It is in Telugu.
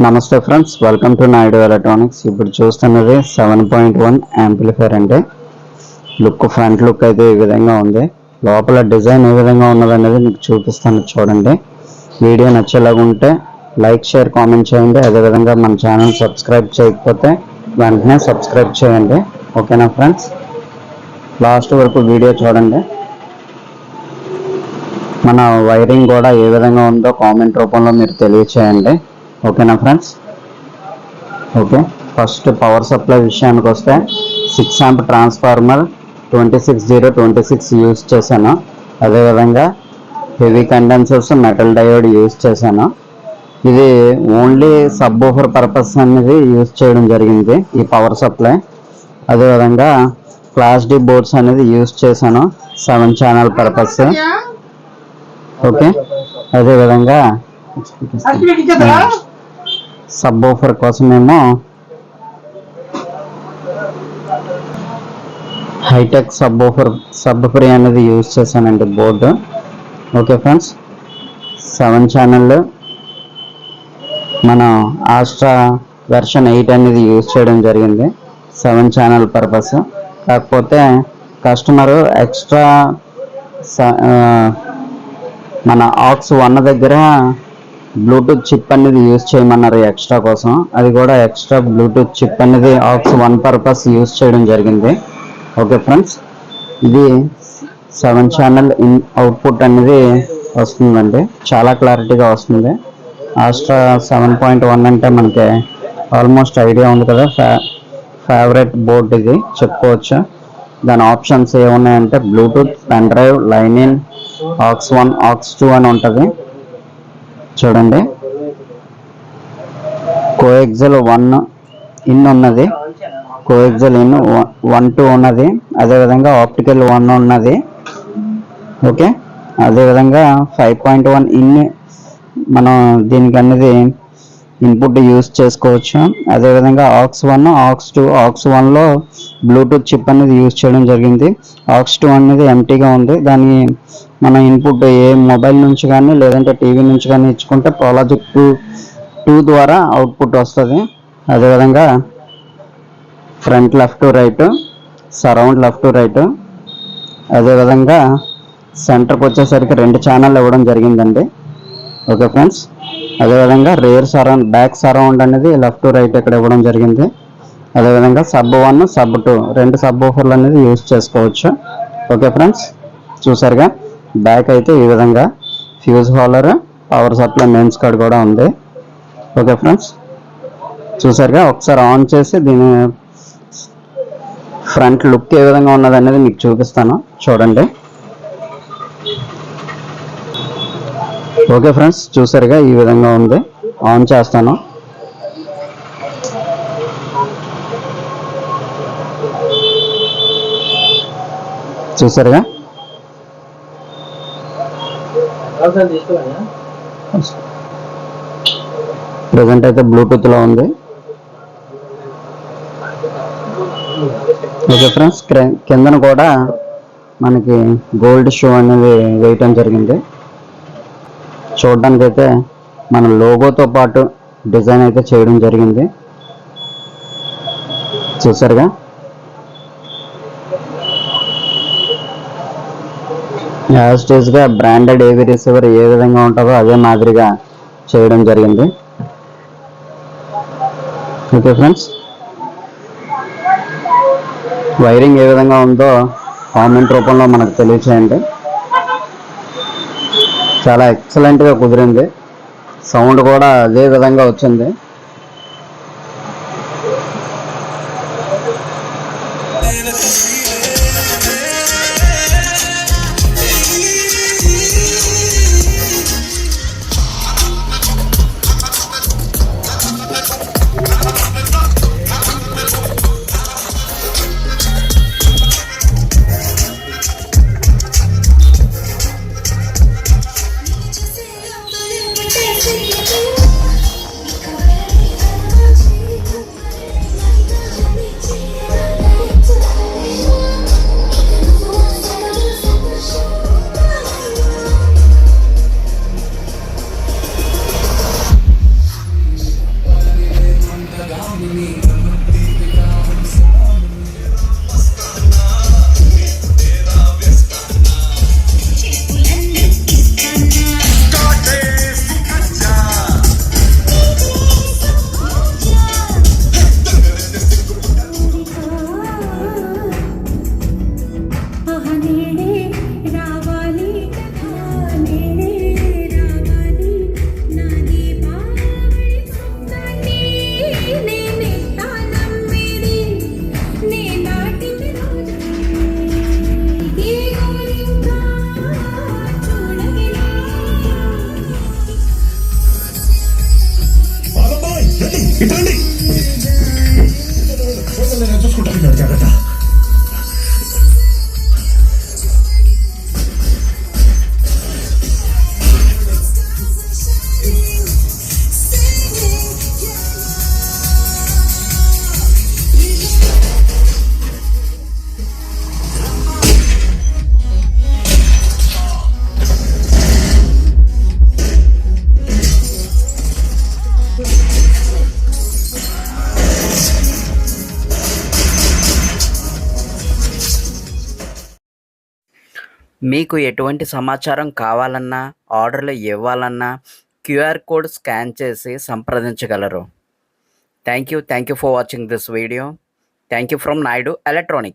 నమస్తే friends, welcome to Naidu electronics. ఇప్పుడు చూస్తున్నది 7.1 యాంప్లిఫైర్ అండి. ఫ్రంట్ లుక్ అయితే ఈ విధంగా ఉంది. లోపల డిజైన్ ఏ విధంగా ఉన్నది అనేది మీకు చూపిస్తాను, చూడండి. వీడియో నచ్చేలాగా ఉంటే లైక్, షేర్, కామెంట్ చేయండి. అదేవిధంగా మన ఛానల్ సబ్స్క్రైబ్ చేయకపోతే వెంటనే సబ్స్క్రైబ్ చేయండి. ఓకేనా ఫ్రెండ్స్, లాస్ట్ వరకు వీడియో చూడండి. మన వైరింగ్ కూడా ఏ విధంగా ఉందో కామెంట్ రూపంలో మీరు తెలియచేయండి. ఓకేనా friends. Okay, first power supply విషయానికి వస్తే 6 amp ట్రాన్స్ఫార్మర్ 26026 యూజ్ చేశాను. అదేవిధంగా heavy condensers, metal diode use చేశాను. ఇది ఓన్లీ సబ్ వూఫర్ పర్పస్ అనేది యూజ్ చేయడం జరిగింది ఈ పవర్ సప్లై. అదేవిధంగా క్లాస్ డి బోర్డ్స్ అనేది యూజ్ చేశాను 7 ఛానల్ పర్పస్. ఓకే, అదేవిధంగా సబ్ వూఫర్ కోసమేమో హైటెక్ సబ్ ఫ్రీ అనేది యూజ్ చేశానండి బోర్డు. ఓకే ఫ్రెండ్స్, 7 ఛానల్ మన ఆస్ట్రా వెర్షన్ 8 అనేది యూజ్ చేయడం జరిగింది 7 ఛానల్ పర్పస్. కాకపోతే కస్టమరు ఎక్స్ట్రా మన ఆక్స్ 1 దగ్గర బ్లూటూత్ చిప్ అనేది యూజ్ చేయమన్నారు ఎక్స్ట్రా కోసం. అది కూడా ఎక్స్ట్రా బ్లూటూత్ చిప్ అనేది ఆక్స్ 1 పర్పస్ యూజ్ చేయడం జరిగింది. ఓకే ఫ్రెండ్స్, ఇది 7 ఛానల్ అవుట్పుట్ అనేది వస్తుందండి, చాలా క్లారిటీగా వస్తుంది. ఆస్ట్రా 7.1 అంటే మనకి ఆల్మోస్ట్ ఐడియా ఉంది కదా, ఫేవరెట్ బోర్డ్ ఇది చెప్పుకోవచ్చు. దాని ఆప్షన్స్ ఏమున్నాయంటే bluetooth, pen drive, line in, aux 1, aux 2 అని ఉంటుంది. చూడండి, కోఎక్సెల్ 1 ఇన్ ఉన్నది, కోఎక్సెల్ ఇన్ 1-2 ఉన్నది, అదేవిధంగా ఆప్టికల్ 1 ఉన్నది. ఓకే, అదేవిధంగా 5.1 ఇన్ మనం దీనికి అనేది ఇన్పుట్ యూజ్ చేసుకోవచ్చు. అదేవిధంగా ఆక్స్ 1, ఆక్స్ 2, ఆక్స్ 1లో బ్లూటూత్ చిప్ అనేది యూజ్ చేయడం జరిగింది. ఆక్స్ 2 అనేది ఎంటీగా ఉంది, దాన్ని మన ఇన్పుట్ ఏ మొబైల్ నుంచి కానీ లేదంటే టీవీ నుంచి కానీ ఇచ్చుకుంటే ప్రాలజిక్ 2 ద్వారా అవుట్పుట్ వస్తుంది. అదేవిధంగా front left to right, surround left to right, అదేవిధంగా సెంటర్కి వచ్చేసరికి 2 ఛానల్ ఇవ్వడం జరిగిందండి. ఓకే ఫ్రెండ్స్, అదేవిధంగా రేర్ సరౌండ్, బ్యాక్ సరౌండ్ అనేది లెఫ్ట్ టు రైట్ ఇక్కడ ఇవ్వడం జరిగింది. అదేవిధంగా సబ్ 1, సబ్ 2 2 సబ్ వూఫర్లు అనేది యూజ్ చేసుకోవచ్చు. ఓకే ఫ్రెండ్స్, చూసారుగా బ్యాక్ అయితే ఈ విధంగా fuse holder, power supply mains card కూడా ఉంది. ఓకే ఫ్రెండ్స్, చూసారుగా. ఒకసారి ఆన్ చేసి దీని ఫ్రంట్ లుక్ ఏ విధంగా ఉన్నది అనేది మీకు చూపిస్తాను, చూడండి. ఓకే ఫ్రెండ్స్, చూసారుగా ఈ విధంగా ఉంది. ఆన్ చేస్తాను. చూసారుగా, ప్రజెంట్ అయితే బ్లూటూత్ లో ఉంది. ఓకే ఫ్రెండ్స్, కిందన కూడా మనకి గోల్డ్ షో అనేది వేయటం జరిగింది. చూడడానికి అయితే మన లోగోతో పాటు డిజైన్ అయితే చేయడం జరిగింది. చూసారుగా, యాజ్టీజ్గా బ్రాండెడ్ ఏవి రిసీవర్ ఏ విధంగా ఉంటుందో అదే మాదిరిగా చేయడం జరిగింది. ఓకే ఫ్రెండ్స్, వైరింగ్ ఏ విధంగా ఉందో కామెంట్ రూపంలో మనకు తెలియచేయండి. చాలా ఎక్సలెంట్గా కుదిరింది, సౌండ్ కూడా అదే విధంగా వచ్చింది. మీకు ఎటువంటి సమాచారం కావాలన్నా, ఆర్డర్లు ఇవ్వాలన్నా క్యూఆర్ కోడ్ స్కాన్ చేసి సంప్రదించగలరు. Thank you for watching this video. Thank you from Naidu electronics.